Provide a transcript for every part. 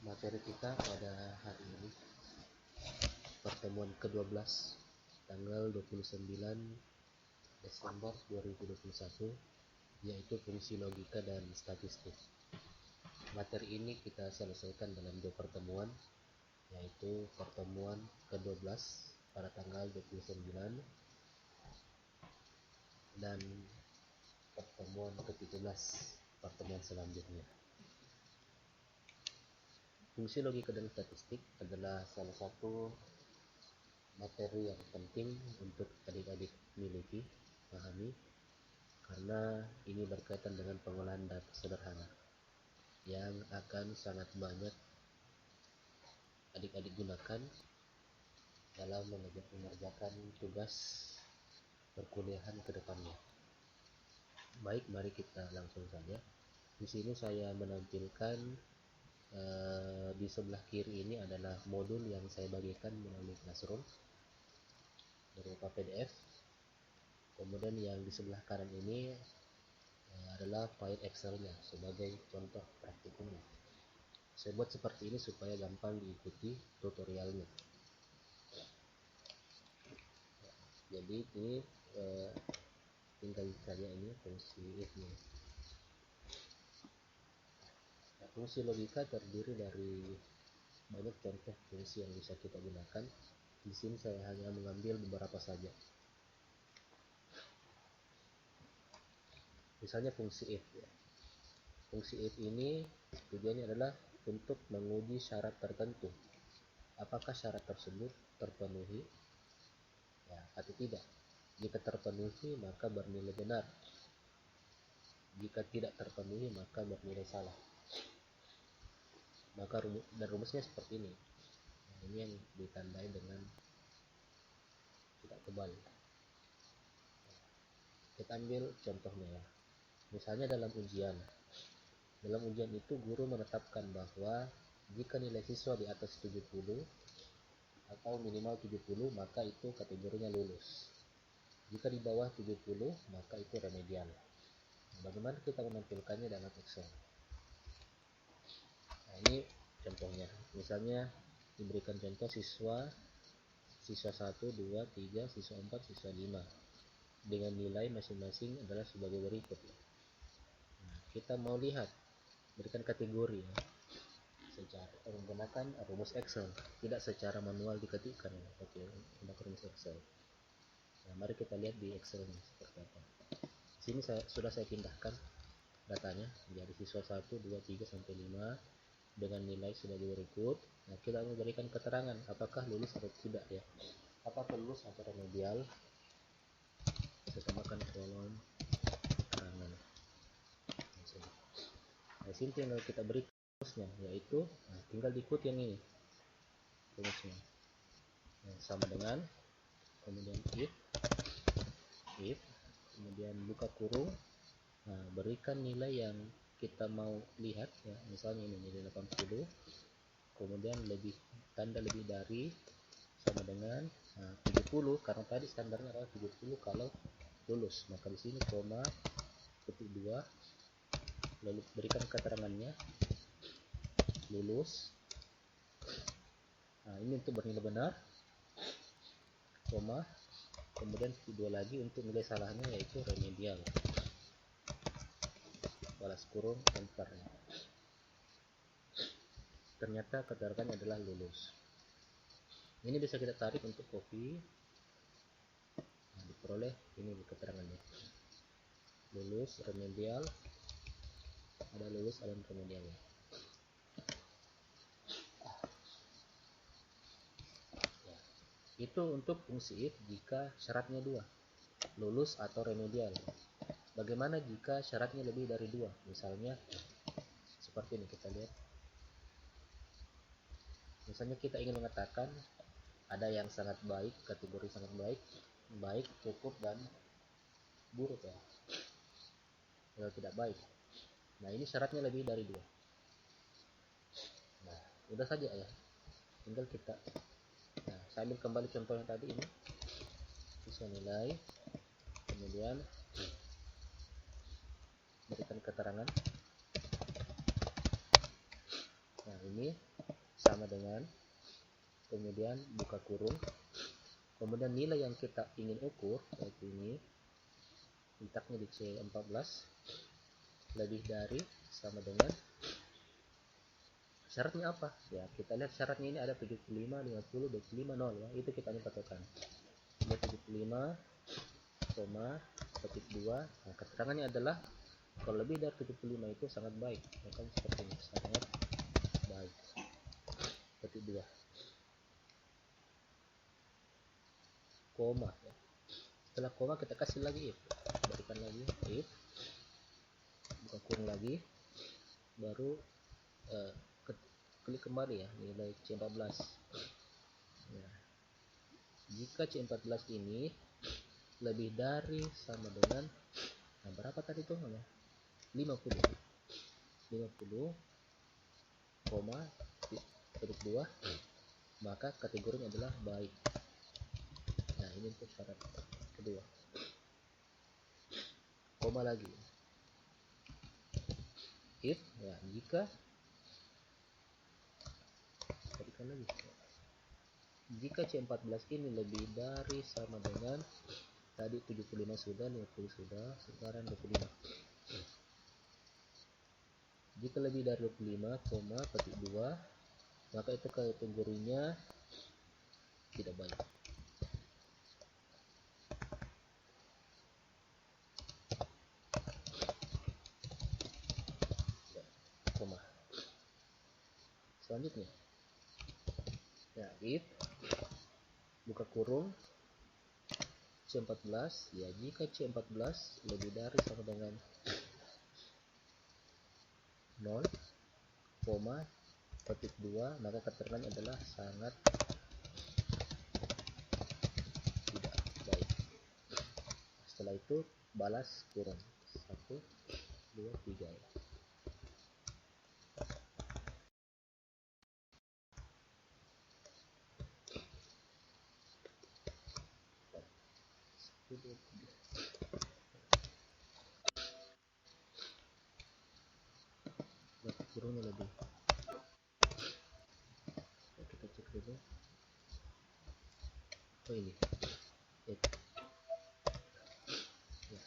Materi kita pada hari ini pertemuan ke-12 tanggal 29 Desember 2021, yaitu fungsi logika dan statistik. Materi ini kita selesaikan dalam 2 pertemuan, yaitu pertemuan ke-12 pada tanggal 29 dan pertemuan ke-13 pertemuan selanjutnya. Fungsi logika dan statistik adalah salah satu materi yang penting untuk adik-adik miliki, pahami, karena ini berkaitan dengan pengolahan data sederhana yang akan sangat banyak adik-adik gunakan dalam mengerjakan tugas perkuliahan ke depannya. Baik, mari kita langsung saja. Di sini saya menampilkan di sebelah kiri ini adalah modul yang saya bagikan melalui Classroom berupa PDF. Kemudian yang di sebelah kanan ini adalah file Excel-nya sebagai contoh praktikumnya. Saya buat seperti ini supaya gampang diikuti tutorialnya. Jadi ini tinggal saja ini fungsi if-nya. Nah, fungsi logika terdiri dari banyak contoh fungsi yang bisa kita gunakan. Di sini saya hanya mengambil beberapa saja. Misalnya fungsi if. Fungsi if ini tujuannya adalah untuk menguji syarat tertentu. Apakah syarat tersebut terpenuhi atau tidak? Jika terpenuhi maka bernilai benar. Jika tidak terpenuhi maka bernilai salah. Maka rumusnya seperti ini. Nah, ini yang ditandai dengan tidak tebal. Kita ambil contohnya ya. Misalnya dalam ujian itu guru menetapkan bahwa jika nilai siswa di atas 70 atau minimal 70 maka itu kategorinya lulus. Jika di bawah 70 maka itu remedial. Bagaimana kita menampilkannya dalam Excel? Nah, ini contohnya. Misalnya diberikan contoh siswa 1, 2, 3, siswa 4, siswa 5 dengan nilai masing-masing adalah sebagai berikut. Nah, kita mau lihat, berikan kategori ya, secara menggunakan rumus Excel, tidak secara manual diketikkan. Oke, menggunakan rumus Excel. Nah, mari kita lihat di Excel ini seperti apa. Di sini sudah saya pindahkan datanya jadi siswa 1, 2, 3 sampai 5 dengan nilai sebagai berikut. Nah, kita memberikan keterangan apakah lulus atau tidak ya. Apakah lulus atau remedial? Saya tambahkan kolom keterangan. Nah, sini tinggal kita beri rumusnya, yaitu tinggal diikuti yang ini rumusnya. Sama dengan kemudian if kemudian buka kurung. Nah, berikan nilai yang kita mau lihat ya, misalnya ini nilai 80, kemudian tanda lebih dari sama dengan 70 karena tadi standarnya adalah 70 kalau lulus, maka di sini koma petik 2, lalu berikan keterangannya lulus. Nah, ini untuk bernilai benar, koma, kemudian titik 2 lagi untuk nilai salahnya yaitu remedial, balas kurung enter. Ternyata keterangannya adalah lulus. Ini bisa kita tarik untuk copy. Nah, diperoleh ini keterangannya lulus remedial, ada lulus ada remedial ya. Itu untuk fungsi if jika syaratnya 2, lulus atau remedial. Bagaimana jika syaratnya lebih dari 2? Misalnya seperti ini, kita lihat. Misalnya kita ingin mengatakan ada yang sangat baik, kategori sangat baik, cukup, dan buruk ya. Kalau tidak baik. Nah, ini syaratnya lebih dari 2. Nah, udah saja ya. Tinggal kita saya ambil kembali contoh yang tadi ini. Siswa nilai, kemudian berikan keterangan. Nah, ini dengan, kemudian buka kurung, kemudian nilai yang kita ingin ukur yaitu ini, letaknya di C14 lebih dari sama dengan, syaratnya apa ya, kita lihat syaratnya ini ada 75, 50, 25, 0 ya, itu kita patokan. Ada 75, petik 2. Nah, keterangannya adalah kalau lebih dari 75 itu sangat baik, maka seperti ini, sangat baik. Petik 2, koma ya. Setelah koma kita kasih lagi if, berikan lagi if, buka kurung lagi, baru klik kembali ya nilai C14. Nah, jika C14 ini lebih dari sama dengan, nah berapa tadi tuh, 50, petik 2, maka kategorinya adalah baik. Nah, ini untuk syarat kedua. Koma lagi if ya, jika berikan lagi, jika C14 ini lebih dari sama dengan tadi 75 sudah, 50 sudah, sekarang 25. Jika lebih dari 25, petik 2, maka itu kategorinya tidak baik. Koma. Selanjutnya ya, if buka kurung C14 ya, jika C14 lebih dari sama dengan 0, petik 2, maka keterangannya adalah sangat tidak baik. Setelah itu balas kurung 1, 2, 3 ya. Kurungnya lebih, kita cek dulu. Oh ini ya.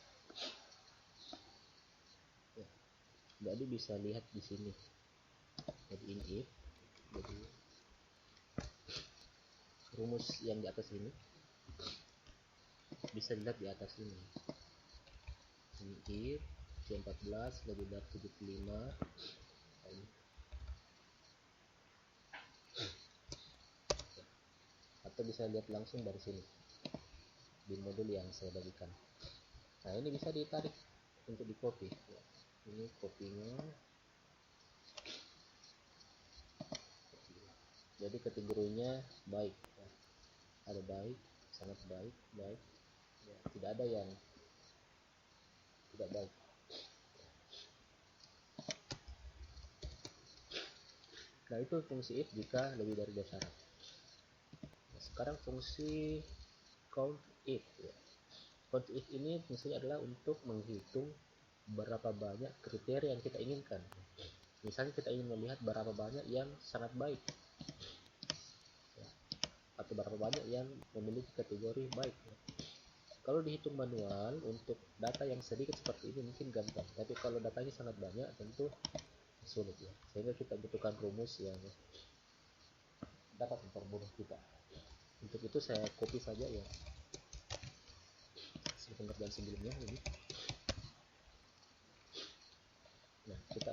Ya. Jadi bisa lihat di sini. Jadi ini if, jadi rumus yang di atas ini bisa dilihat di atas ini. Ini if C14 lebih dari 75. Atau bisa lihat langsung dari sini di modul yang saya bagikan. Nah, ini bisa ditarik untuk di copy ya. Ini kopinya, jadi kategorinya baik ya. Ada baik, sangat baik, baik ya, tidak ada yang tidak baik. Nah, itu fungsi if jika lebih dari 2 syarat. Nah, sekarang fungsi count if ya. Count if ini fungsinya adalah untuk menghitung berapa banyak kriteria yang kita inginkan. Misalnya kita ingin melihat berapa banyak yang sangat baik ya, atau berapa banyak yang memiliki kategori baik ya. Kalau dihitung manual untuk data yang sedikit seperti ini mungkin gampang, tapi kalau datanya sangat banyak tentu sulit ya, sehingga kita butuhkan rumus yang dapat mempermudah kita. Untuk itu saya copy saja ya pengerjaan sebelumnya ini. Nah, kita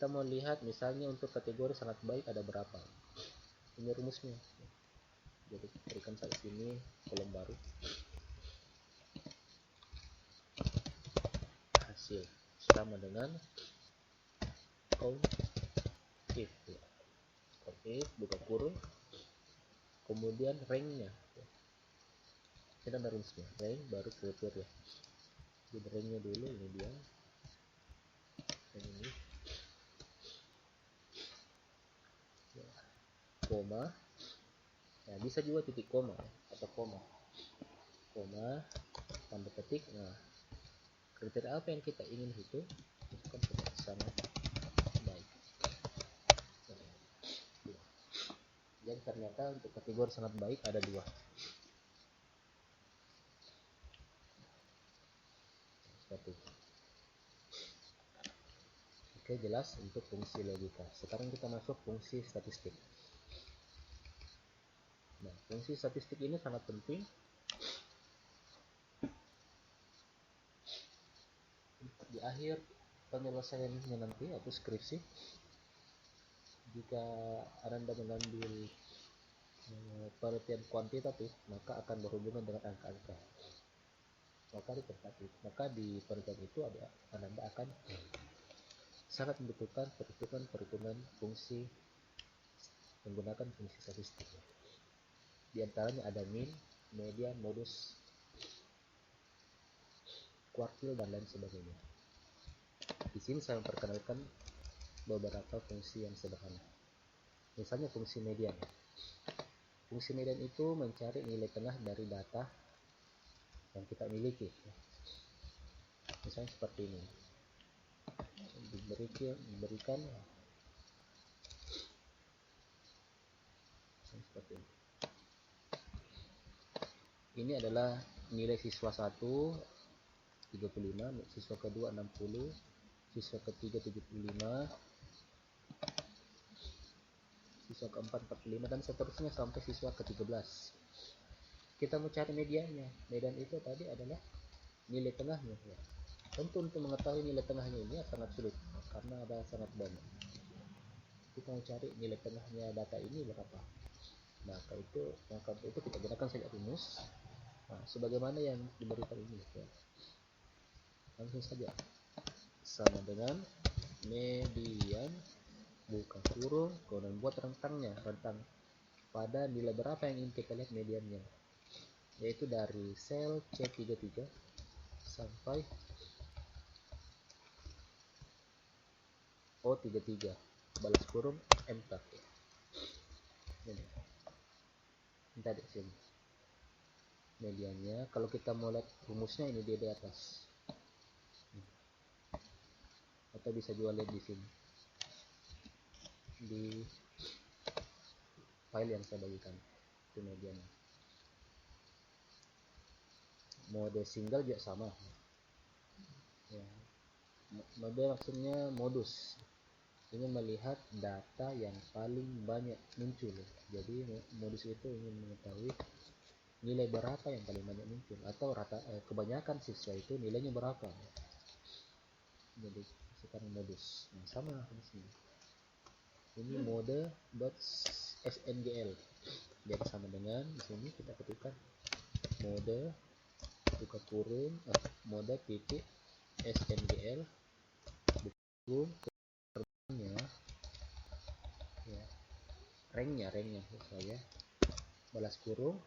mau lihat misalnya untuk kategori sangat baik ada berapa, ini rumusnya. Jadi berikan saya sini kolom baru, hasil sama dengan count if ya. Count if buka kurung, kemudian ranknya ya. Kita ada rumusnya, rank baru kriteria. Jadi ranknya dulu, ini dia rank ini ya. Koma ya, bisa juga titik koma ya, atau koma tanda petik. Nah, kriteria apa yang kita ingin hitung itu kan sangat baik. Dan ternyata untuk kategori sangat baik ada 2. Seperti itu. Oke, jelas untuk fungsi logika. Sekarang kita masuk fungsi statistik. Nah, fungsi statistik ini sangat penting di akhir penyelesaiannya nanti atau skripsi. Jika Anda mengambil penelitian kuantitatif, maka akan berhubungan dengan angka-angka. Maka di penelitian itu Anda akan sangat membutuhkan perhitungan fungsi menggunakan fungsi statistik. Di antaranya ada mean, median, modus, kuartil, dan lain sebagainya. Di sini saya memperkenalkan beberapa fungsi yang sederhana. Misalnya fungsi median. Fungsi median itu mencari nilai tengah dari data yang kita miliki. Misalnya seperti ini. Diberikan seperti ini. Ini adalah nilai siswa 1 35, siswa kedua 60, siswa ketiga 75, siswa keempat 45, dan seterusnya sampai siswa ke-13. Kita mau cari mediannya. Median itu tadi adalah nilai tengahnya. Ya. Tentu untuk mengetahui nilai tengahnya ini sangat sulit karena ada sangat banyak. Kita mau cari nilai tengahnya data ini berapa. Maka itu kita gunakan saja rumus. Nah, sebagaimana yang diberikan ini. Ya. Langsung saja. Sama dengan median buka kurung, kemudian buat rentang pada nilai berapa yang ingin kita lihat mediannya, yaitu dari sel C33 sampai O33 balas kurung enter. Ini tadi sini mediannya. Kalau kita mau lihat rumusnya ini dia di atas, atau bisa juga lihat di sini di file yang saya bagikan. Itu mediannya. Mode single juga sama ya. Mode maksudnya modus, ini melihat data yang paling banyak muncul. Jadi modus itu ingin mengetahui nilai berapa yang paling banyak muncul, atau kebanyakan siswa itu nilainya berapa. Jadi sekarang modus. Nah, sama di sini. Ini mode.sngl. Jadi sama dengan di sini kita ketikkan mode buka kurung mode titik sngl buku ya, ranknya saya balas kurung.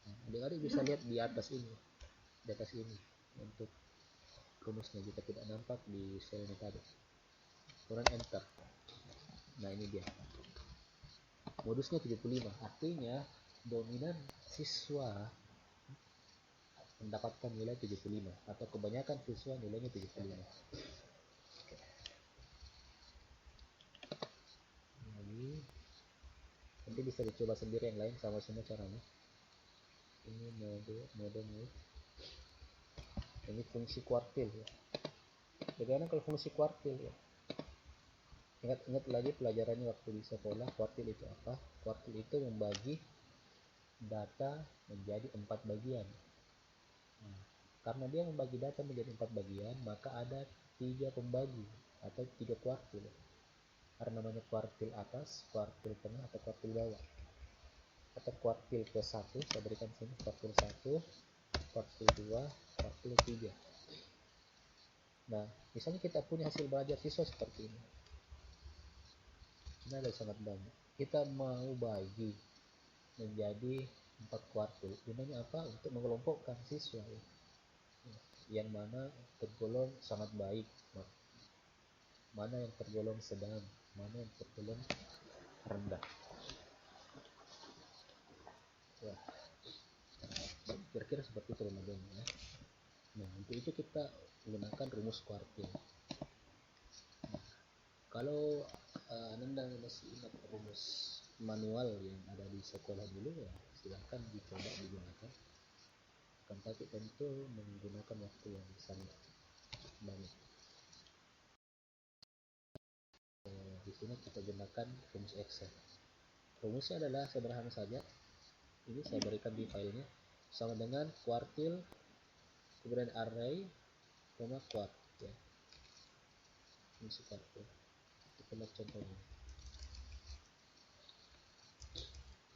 Nah, adik-adik bisa lihat di atas ini untuk rumusnya jika tidak nampak di selnya tadi. Kemudian enter. Nah, ini dia. Modusnya 75, artinya dominan siswa mendapatkan nilai 75 atau kebanyakan siswa nilainya 75. Nanti bisa dicoba sendiri yang lain sama semua caranya. Ini mode ini fungsi kuartil ya. Bagaimana kalau fungsi kuartil ya? Ingat lagi pelajarannya waktu di sekolah. Kuartil itu apa? Kuartil itu membagi data menjadi 4 bagian. Nah, karena dia membagi data menjadi 4 bagian, maka ada 3 pembagi atau 3 kuartil. Karena namanya kuartil atas, kuartil tengah, atau kuartil bawah. Atau kuartil ke-1, saya berikan sini kuartil 1, kuartil 2, kuartil 3. Nah, misalnya kita punya hasil belajar siswa seperti ini. Ini ada sangat banyak. Kita mau bagi menjadi 4 kuartil. Gunanya apa? Untuk mengelompokkan siswa yang mana tergolong sangat baik, mana yang tergolong sedang, mana yang tergolong rendah. Ya, kira-kira seperti itu ya. Nah, untuk itu kita menggunakan rumus kuartil. Kalau Anda masih ingat rumus manual yang ada di sekolah dulu ya silahkan dicoba digunakan, akan tapi tentu menggunakan waktu yang sangat banyak. Di sini kita gunakan rumus Excel. Rumusnya adalah sederhana saja, ini saya berikan di filenya, sama dengan kuartil kemudian array quart ya. Ini kuartil, kita lihat contohnya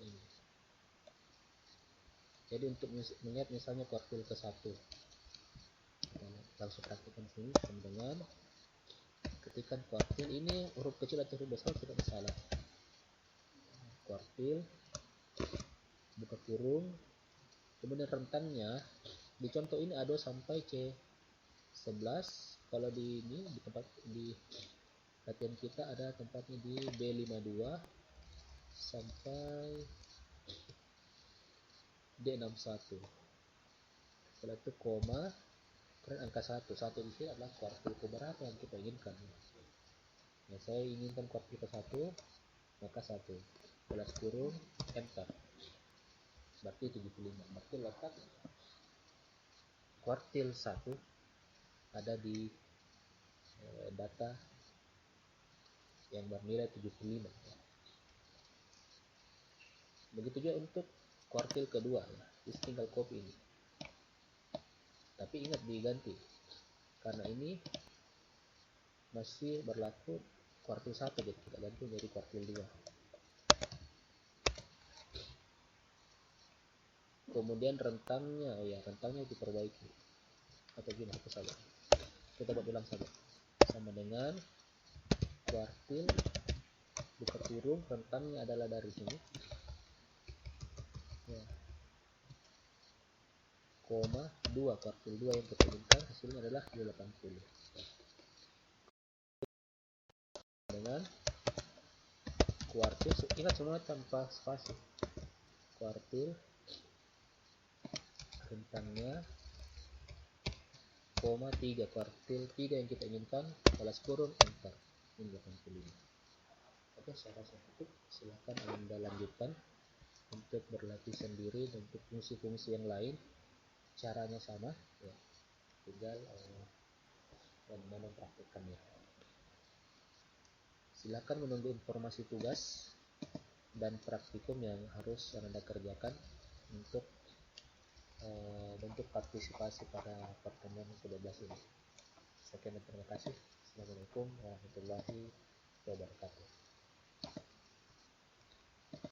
ini. Jadi untuk melihat misalnya kuartil ke 1, kita langsung praktikkan sini sama dengan ketikkan kuartil, ini huruf kecil atau huruf besar tidak masalah, kuartil buka kurung, kemudian rentangnya di contoh ini A2 sampai C11, kalau di ini di tempat di latihan kita ada tempatnya di B52 sampai D61, setelah itu koma kemudian angka 1 di sini adalah kuartil keberapa yang kita inginkan. Nah, saya inginkan kuartil ke 1, maka 1 belas kurung enter, berarti 75. Berarti letak kuartil 1 ada di data yang bernilai 75 ya. Begitu juga untuk kuartil kedua ya, jadi tinggal copy ini, tapi ingat diganti karena ini masih berlaku kuartil 1, jadi kita ganti jadi kuartil 2. Kemudian rentangnya, oh ya, rentangnya diperbaiki atau gimana itu saja, kita buat ulang saja, sama dengan kuartil buka kurung rentangnya adalah dari sini ya, koma 2 kuartil 2 yang kita inginkan hasilnya adalah 280 dengan kuartil, ingat semua tanpa spasi, kuartil rentangnya koma 3 kuartil 3 yang kita inginkan balas kurung enter, ini 85. Oke, saya rasa cukup, silahkan Anda lanjutkan untuk berlatih sendiri. Untuk fungsi-fungsi yang lain caranya sama ya, tinggal dan mempraktikkannya. Silahkan menunggu informasi tugas dan praktikum yang harus Anda kerjakan untuk bentuk partisipasi pada pertemuan ke-12 ini. Sekian dan terima kasih. Assalamualaikum warahmatullahi wabarakatuh.